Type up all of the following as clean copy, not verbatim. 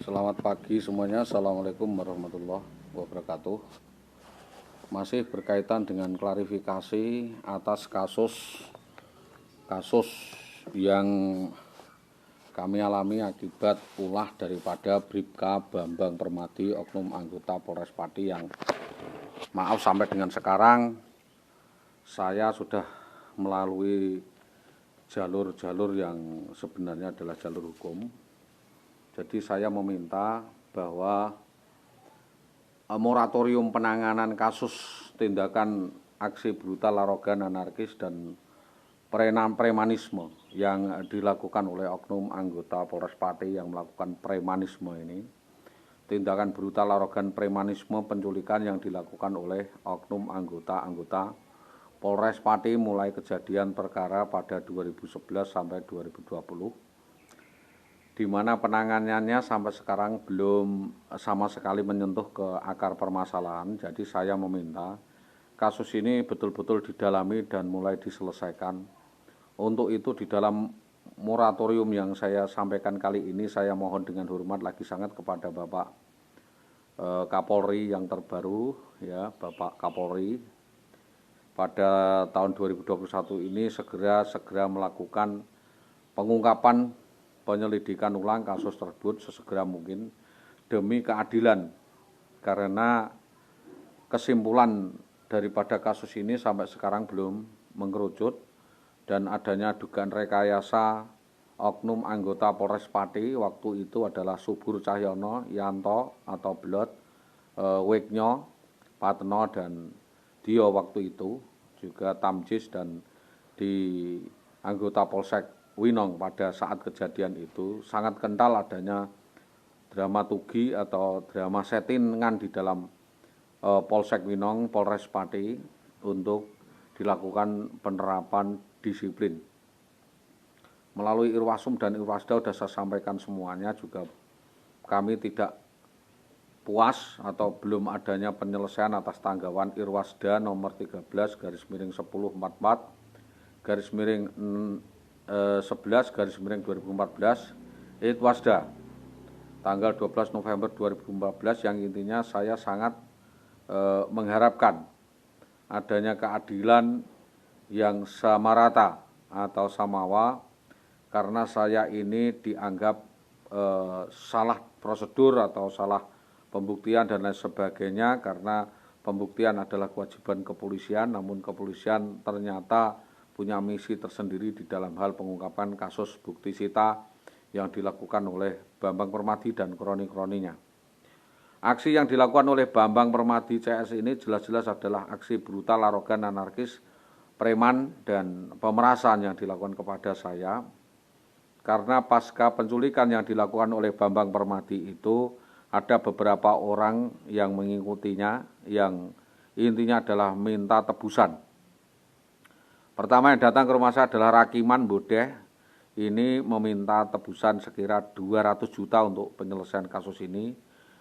Selamat pagi semuanya. Assalamualaikum warahmatullahi wabarakatuh. Masih berkaitan dengan klarifikasi atas kasus yang kami alami akibat ulah daripada Bribka Bambang Permadi, oknum anggota Polres Pati, yang maaf sampai dengan sekarang saya sudah melalui jalur-jalur yang sebenarnya adalah jalur hukum. Jadi saya meminta bahwa moratorium penanganan kasus tindakan aksi brutal, arogan, anarkis, dan premanisme yang dilakukan oleh oknum anggota Polres Pati yang melakukan premanisme ini, tindakan brutal, arogan, premanisme, penculikan yang dilakukan oleh oknum anggota Polres Pati mulai kejadian perkara pada 2011 sampai 2020, di mana penanganannya sampai sekarang belum sama sekali menyentuh ke akar permasalahan. Jadi saya meminta kasus ini betul-betul didalami dan mulai diselesaikan. Untuk itu di dalam moratorium yang saya sampaikan kali ini, saya mohon dengan hormat lagi sangat kepada Bapak Kapolri yang terbaru, ya, Bapak Kapolri, pada tahun 2021 ini segera melakukan pengungkapan, penyelidikan ulang kasus tersebut sesegera mungkin demi keadilan, karena kesimpulan daripada kasus ini sampai sekarang belum mengerucut dan adanya dugaan rekayasa oknum anggota Polres Pati waktu itu adalah Subur Cahyono, Yanto atau Blot, Weknyo, Patno, dan Dio waktu itu, juga Tamjis, dan di anggota Polsek Winong pada saat kejadian itu sangat kental adanya dramaturgi atau drama settingan di dalam Polsek Winong, Polres Pati untuk dilakukan penerapan disiplin. Melalui Irwasum dan Irwasda sudah saya sampaikan semuanya, juga kami tidak puas atau belum adanya penyelesaian atas tanggapan Irwasda nomor 13/10/4/11/2014 Itwasda tanggal 12 November 2014, yang intinya saya sangat mengharapkan adanya keadilan yang sama rata atau samawa, karena saya ini dianggap salah prosedur atau salah pembuktian dan lain sebagainya, karena pembuktian adalah kewajiban kepolisian, namun kepolisian ternyata punya misi tersendiri di dalam hal pengungkapan kasus bukti sita yang dilakukan oleh Bambang Permadi dan kroni-kroninya. Aksi yang dilakukan oleh Bambang Permadi CS ini jelas-jelas adalah aksi brutal, arogan, anarkis, preman, dan pemerasan yang dilakukan kepada saya, karena pasca penculikan yang dilakukan oleh Bambang Permadi itu ada beberapa orang yang mengikutinya, yang intinya adalah minta tebusan. Pertama yang datang ke rumah saya adalah Rakiman Bodeh. Ini meminta tebusan sekira 200 juta untuk penyelesaian kasus ini.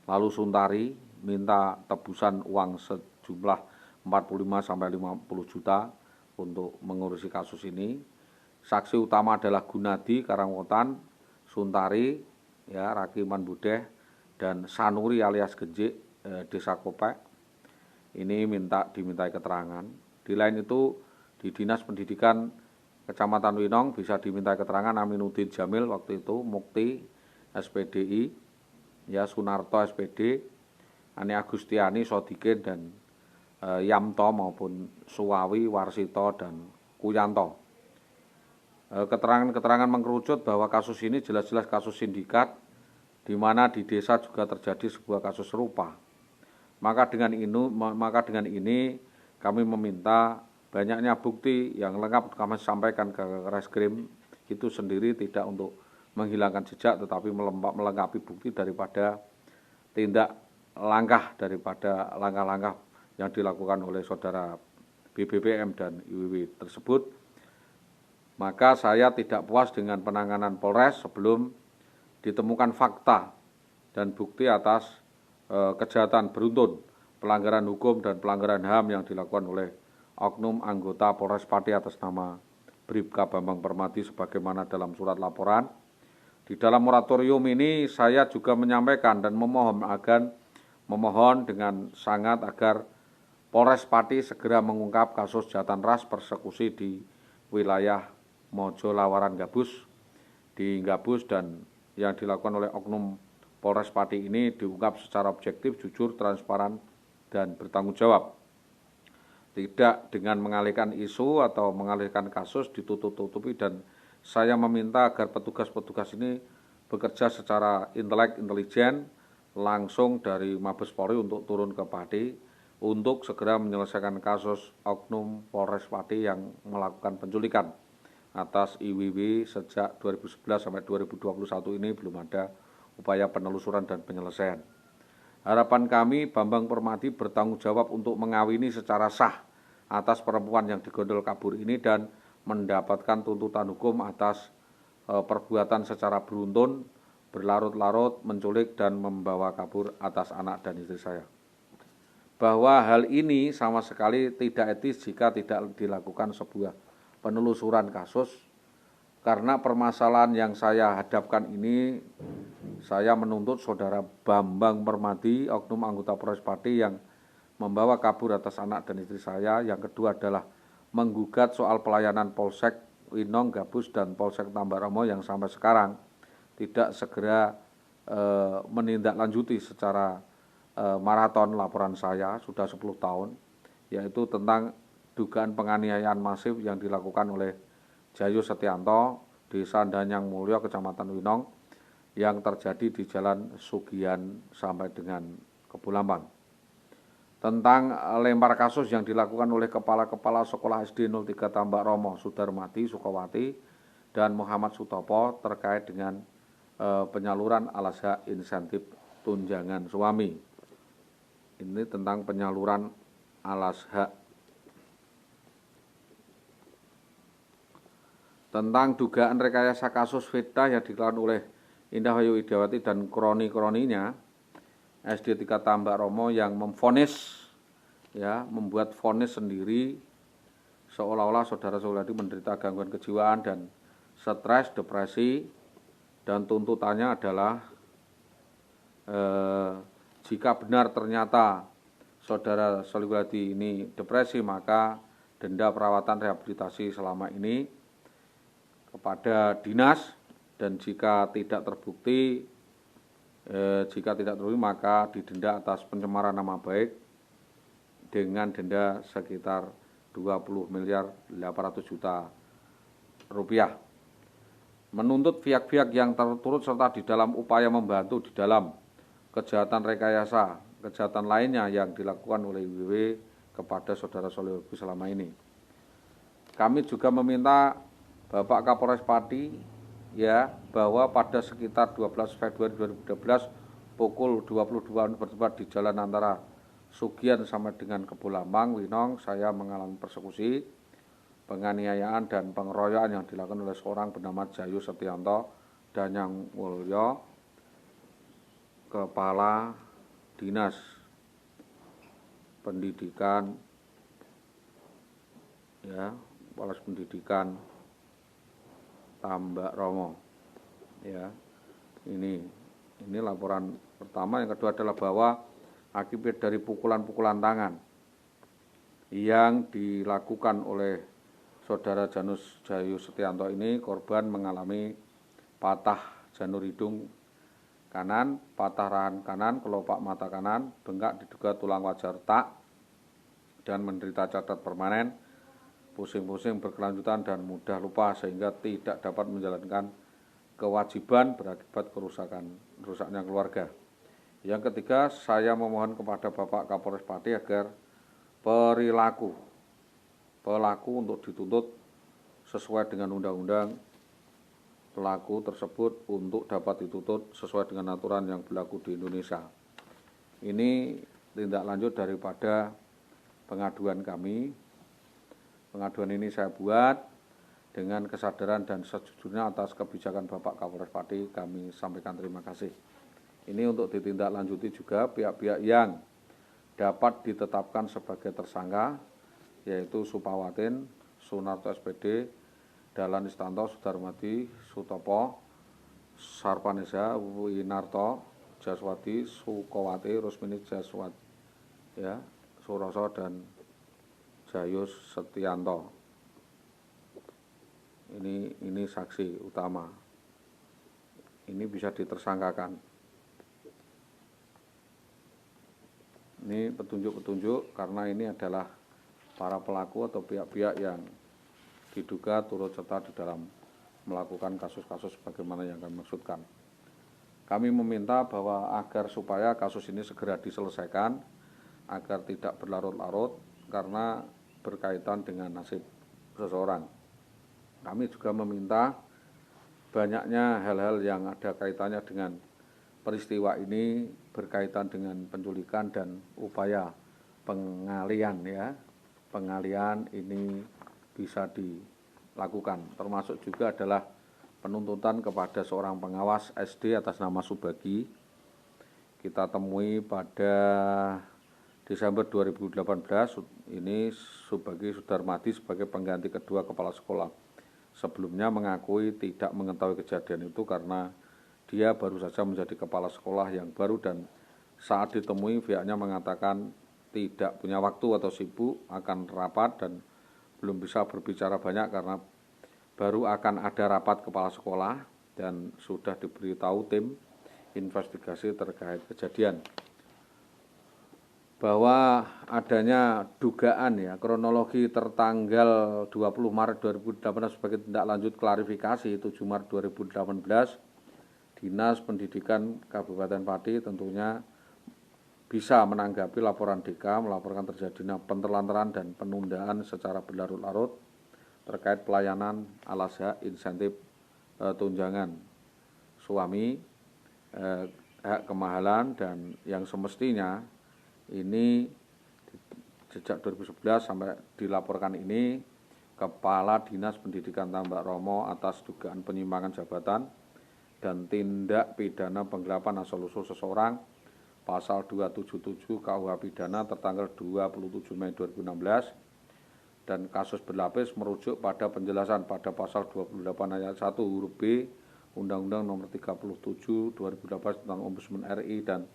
Lalu Suntari minta tebusan uang sejumlah 45-50 juta untuk mengurusi kasus ini. Saksi utama adalah Gunadi Karangwotan, Suntari, ya, Rakiman Bodeh, dan Sanuri alias Genjik, Desa Kopek. Ini dimintai keterangan. Di lain itu, di Dinas Pendidikan Kecamatan Winong bisa dimintai keterangan Aminuddin Jamil waktu itu, Mukti SPDI, ya, Sunarto SPD, Ani Agustiani, Sodikin, dan Yamto maupun Suwawi, Warsito, dan Kuyanto. Keterangan-keterangan mengerucut bahwa kasus ini jelas-jelas kasus sindikat, di mana di desa juga terjadi sebuah kasus serupa. Maka dengan ini kami meminta banyaknya bukti yang lengkap kami sampaikan ke Reskrim itu sendiri, tidak untuk menghilangkan jejak tetapi melengkapi bukti daripada langkah-langkah yang dilakukan oleh saudara BBPM dan IWW tersebut. Maka saya tidak puas dengan penanganan Polres sebelum ditemukan fakta dan bukti atas kejahatan beruntun, pelanggaran hukum dan pelanggaran HAM yang dilakukan oleh oknum anggota Polres Pati atas nama Bribka Bambang Permadi sebagaimana dalam surat laporan Di dalam moratorium ini saya juga menyampaikan dan memohon dengan sangat agar Polres Pati segera mengungkap kasus kejahatan ras persekusi di wilayah Mojo Lawaran Gabus di Gabus, dan yang dilakukan oleh oknum Polres Pati ini diungkap secara objektif, jujur, transparan, dan bertanggung jawab. Tidak dengan mengalihkan isu atau mengalihkan kasus ditutup-tutupi, dan saya meminta agar petugas-petugas ini bekerja secara intelijen langsung dari Mabes Polri untuk turun ke Pati untuk segera menyelesaikan kasus oknum Polres Pati yang melakukan penculikan atas IWW sejak 2011 sampai 2021 ini belum ada upaya penelusuran dan penyelesaian. Harapan kami Bambang Permadi bertanggung jawab untuk mengawini secara sah atas perempuan yang digondol kabur ini dan mendapatkan tuntutan hukum atas perbuatan secara beruntun, berlarut-larut, menculik dan membawa kabur atas anak dan istri saya. Bahwa hal ini sama sekali tidak etis jika tidak dilakukan sebuah penelusuran kasus, karena permasalahan yang saya hadapkan ini, saya menuntut saudara Bambang Permadi, oknum anggota Polres Pati yang membawa kabur atas anak dan istri saya. Yang kedua adalah menggugat soal pelayanan Polsek Winong Gabus dan Polsek Tambaromo yang sampai sekarang tidak segera menindaklanjuti secara maraton laporan saya sudah 10 tahun, yaitu tentang dugaan penganiayaan masif yang dilakukan oleh Jayo Setianto, Desa Danyang Mulyo, Kecamatan Winong, yang terjadi di Jalan Sugian sampai dengan Kebulambang. Tentang lempar kasus yang dilakukan oleh kepala-kepala sekolah SD 03 Tambaromo, Sudarmati, Sukawati, dan Muhammad Sutopo terkait dengan penyaluran alas hak insentif tunjangan suami. Ini tentang penyaluran alas hak. Tentang dugaan rekayasa kasus fitnah yang dilakukan oleh Indah Wayu Widiawati dan kroni-kroninya, SD 3 Tambaromo yang memvonis, membuat vonis sendiri seolah-olah saudara Suliadi menderita gangguan kejiwaan dan stres, depresi, dan tuntutannya adalah jika benar ternyata saudara Suliadi ini depresi, maka denda perawatan rehabilitasi selama ini kepada dinas, dan jika tidak terbukti maka didenda atas pencemaran nama baik dengan denda sekitar 20 miliar 800 juta rupiah. Menuntut pihak-pihak yang turut serta di dalam upaya membantu di dalam kejahatan rekayasa, kejahatan lainnya yang dilakukan oleh IWW kepada saudara Suliadi selama ini. Kami juga meminta Bapak Kapolres Pati bahwa pada sekitar 12 Februari 2012 pukul 22 bertempat di jalan antara Sugian sampai dengan Kebulambang, Winong, saya mengalami persekusi, penganiayaan dan pengeroyokan yang dilakukan oleh seorang bernama Jayo Setianto Danyang Mulyo, Kepala Dinas Pendidikan Kepala Pendidikan Tambaromo. Ini laporan pertama. Yang kedua adalah bahwa akibat dari pukulan-pukulan tangan yang dilakukan oleh saudara Jayo Setianto ini, korban mengalami patah janur hidung kanan, patah rahang kanan, kelopak mata kanan, bengkak diduga tulang wajah retak, dan menderita cacat permanen, pusing-pusing berkelanjutan dan mudah lupa sehingga tidak dapat menjalankan kewajiban berakibat rusaknya keluarga. Yang ketiga, saya memohon kepada Bapak Kapolres Pati agar pelaku untuk dituntut sesuai dengan undang-undang, pelaku tersebut untuk dapat dituntut sesuai dengan aturan yang berlaku di Indonesia. Ini tindak lanjut daripada pengaduan kami. Pengaduan ini saya buat dengan kesadaran dan sejujurnya atas kebijakan Bapak Kapolres Pati. Kami sampaikan terima kasih. Ini untuk ditindaklanjuti juga pihak-pihak yang dapat ditetapkan sebagai tersangka, yaitu Supawatin, Sunarto SPD, Dahlan Istanto, Sudarmati, Sutopo, Sarpanesa Winarto Jaswadi Sukowati Rusmini Jaswadi ya Suroso dan Jayus Setianto. Ini saksi utama. Ini bisa ditersangkakan. Ini petunjuk-petunjuk karena ini adalah para pelaku atau pihak-pihak yang diduga turut serta di dalam melakukan kasus-kasus bagaimana yang kami maksudkan. Kami meminta bahwa agar supaya kasus ini segera diselesaikan, agar tidak berlarut-larut karena berkaitan dengan nasib seseorang. Kami juga meminta banyaknya hal-hal yang ada kaitannya dengan peristiwa ini berkaitan dengan penculikan dan upaya pengalian ya. Pengalian ini bisa dilakukan, termasuk juga adalah penuntutan kepada seorang pengawas SD atas nama Subagi. Kita temui pada Desember 2018, ini Subagi Sudarmadi sebagai pengganti kedua kepala sekolah. Sebelumnya mengakui tidak mengetahui kejadian itu karena dia baru saja menjadi kepala sekolah yang baru dan saat ditemui pihaknya mengatakan tidak punya waktu atau sibuk akan rapat dan belum bisa berbicara banyak karena baru akan ada rapat kepala sekolah dan sudah diberitahu tim investigasi terkait kejadian. Bahwa adanya dugaan ya kronologi tertanggal 20 Maret 2018 sebagai tindak lanjut klarifikasi 7 Maret 2018 Dinas Pendidikan Kabupaten Pati tentunya bisa menanggapi laporan DK melaporkan terjadinya penterlantaran dan penundaan secara berlarut-larut terkait pelayanan alas hak insentif tunjangan suami, hak kemahalan dan yang semestinya ini sejak 2011 sampai dilaporkan ini Kepala Dinas Pendidikan Tambak Romo atas dugaan penyimpangan jabatan dan tindak pidana penggelapan asal-usul seseorang pasal 277 KUH pidana tertanggal 27 Mei 2016 dan kasus berlapis merujuk pada penjelasan pada pasal 28 ayat 1 huruf B Undang-Undang Nomor 37 2018 tentang Ombudsman RI dan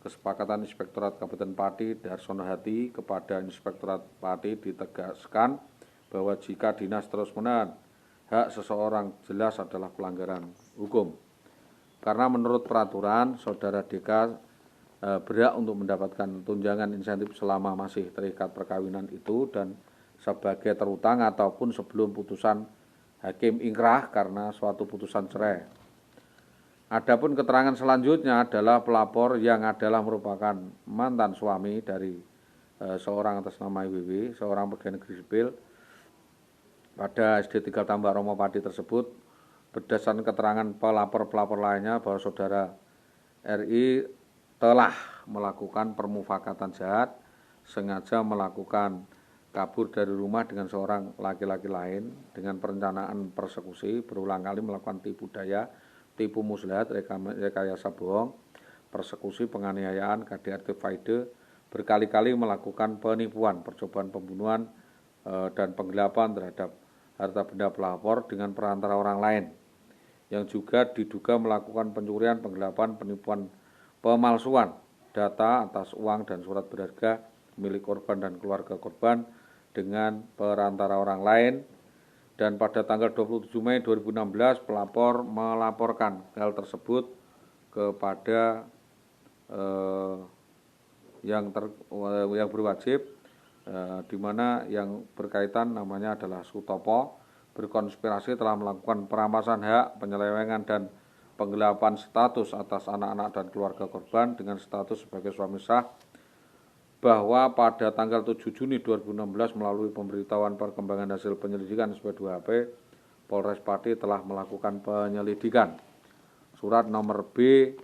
kesepakatan Inspektorat Kabupaten Pati Darsono Hati kepada Inspektorat Pati ditegaskan bahwa jika dinas terus menahan hak seseorang jelas adalah pelanggaran hukum. Karena menurut peraturan, Saudara DK berhak untuk mendapatkan tunjangan insentif selama masih terikat perkawinan itu dan sebagai terutang ataupun sebelum putusan hakim ingkrah karena suatu putusan cerai. Adapun keterangan selanjutnya adalah pelapor yang adalah merupakan mantan suami dari seorang atas nama IWW, seorang pegawai negeri sipil pada SD 3 Tambak Romo Pati tersebut berdasarkan keterangan pelapor-pelapor lainnya bahwa saudara RI telah melakukan permufakatan jahat, sengaja melakukan kabur dari rumah dengan seorang laki-laki lain dengan perencanaan persekusi, berulang kali melakukan tipu daya, tipu muslihat, rekayasa bohong, persekusi, penganiayaan, KDRT faide, berkali-kali melakukan penipuan, percobaan pembunuhan, dan penggelapan terhadap harta benda pelapor dengan perantara orang lain, yang juga diduga melakukan pencurian, penggelapan, penipuan, pemalsuan data atas uang dan surat berharga milik korban dan keluarga korban dengan perantara orang lain. Dan pada tanggal 27 Mei 2016 pelapor melaporkan hal tersebut kepada yang berwajib, di mana yang berkaitan namanya adalah Sutopo, berkonspirasi telah melakukan perampasan hak, penyelewengan dan penggelapan status atas anak-anak dan keluarga korban dengan status sebagai suami sah, bahwa pada tanggal 7 Juni 2016 melalui pemberitahuan perkembangan hasil penyelidikan SP2HP, Polres Pati telah melakukan penyelidikan. Surat nomor B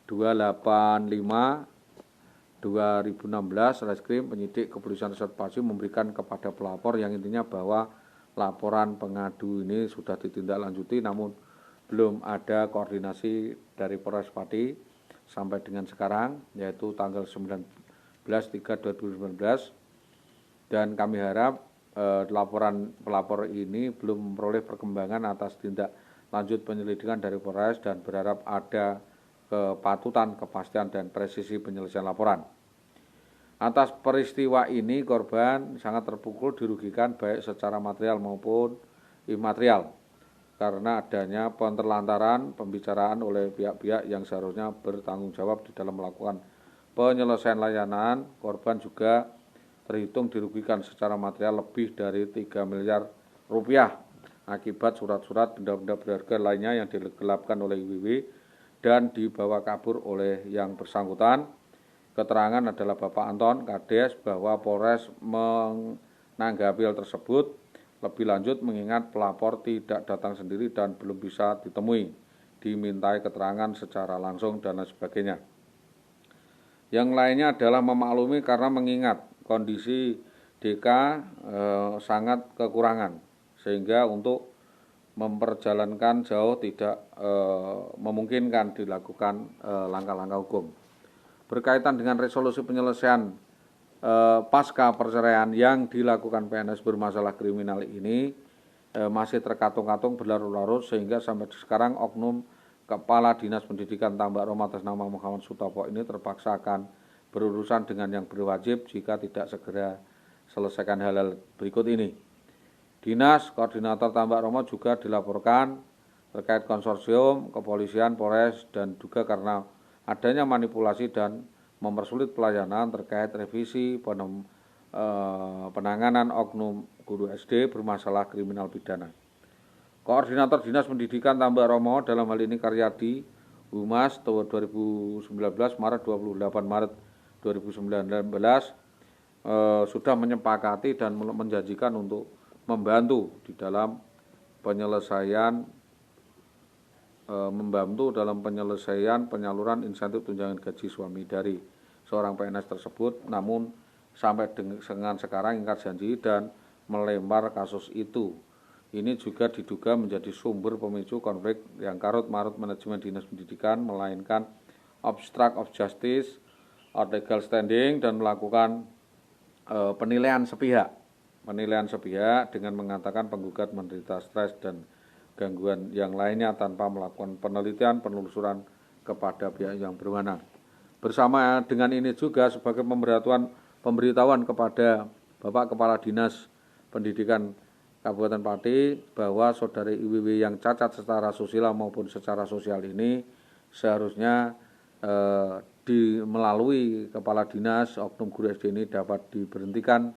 285/2016 Reskrim Penyidik Kepolisian Resort Pati memberikan kepada pelapor yang intinya bahwa laporan pengadu ini sudah ditindaklanjuti namun belum ada koordinasi dari Polres Pati sampai dengan sekarang, yaitu tanggal 19/3/2019, dan kami harap laporan pelapor ini belum memperoleh perkembangan atas tindak lanjut penyelidikan dari Polres dan berharap ada kepatutan, kepastian, dan presisi penyelesaian laporan. Atas peristiwa ini korban sangat terpukul, dirugikan baik secara material maupun imaterial karena adanya penelantaran pembicaraan oleh pihak-pihak yang seharusnya bertanggung jawab di dalam melakukan penyelesaian layanan. Korban juga terhitung dirugikan secara material lebih dari 3 miliar rupiah akibat surat-surat benda-benda berharga lainnya yang digelapkan oleh IWW dan dibawa kabur oleh yang bersangkutan. Keterangan adalah Bapak Anton Kades bahwa Polres menanggapi hal tersebut lebih lanjut mengingat pelapor tidak datang sendiri dan belum bisa ditemui, dimintai keterangan secara langsung dan lain sebagainya. Yang lainnya adalah memaklumi karena mengingat kondisi DK sangat kekurangan sehingga untuk memperjalankan jauh tidak memungkinkan dilakukan langkah-langkah hukum. Berkaitan dengan resolusi penyelesaian pasca perceraian yang dilakukan PNS bermasalah kriminal ini masih terkatung-katung berlarut-larut sehingga sampai sekarang oknum Kepala Dinas Pendidikan Tambak Roma atas nama Muhammad Sutopo ini terpaksa akan berurusan dengan yang berwajib jika tidak segera selesaikan hal-hal berikut ini. Dinas Koordinator Tambak Roma juga dilaporkan terkait konsorsium, kepolisian, Polres, dan juga karena adanya manipulasi dan mempersulit pelayanan terkait revisi penanganan oknum guru SD bermasalah kriminal pidana. Koordinator Dinas Pendidikan Tambak Roma dalam hal ini Karyadi Humas tahun 2019 Maret 28 Maret 2019 sudah menyepakati dan menjanjikan untuk membantu di dalam penyelesaian penyaluran insentif tunjangan gaji suami dari seorang PNS tersebut, namun sampai dengan sekarang ingkar janji dan melempar kasus itu. Ini juga diduga menjadi sumber pemicu konflik yang karut-marut manajemen Dinas Pendidikan, melainkan obstruct of justice, or legal standing, dan melakukan penilaian sepihak dengan mengatakan penggugat menderita stres dan gangguan yang lainnya tanpa melakukan penelitian penelusuran kepada pihak yang berwenang. Bersama dengan ini juga sebagai pemberitahuan kepada Bapak Kepala Dinas Pendidikan Kabupaten Pati bahwa saudari IWW yang cacat secara sosial maupun secara sosial ini seharusnya melalui Kepala Dinas oknum guru SD ini dapat diberhentikan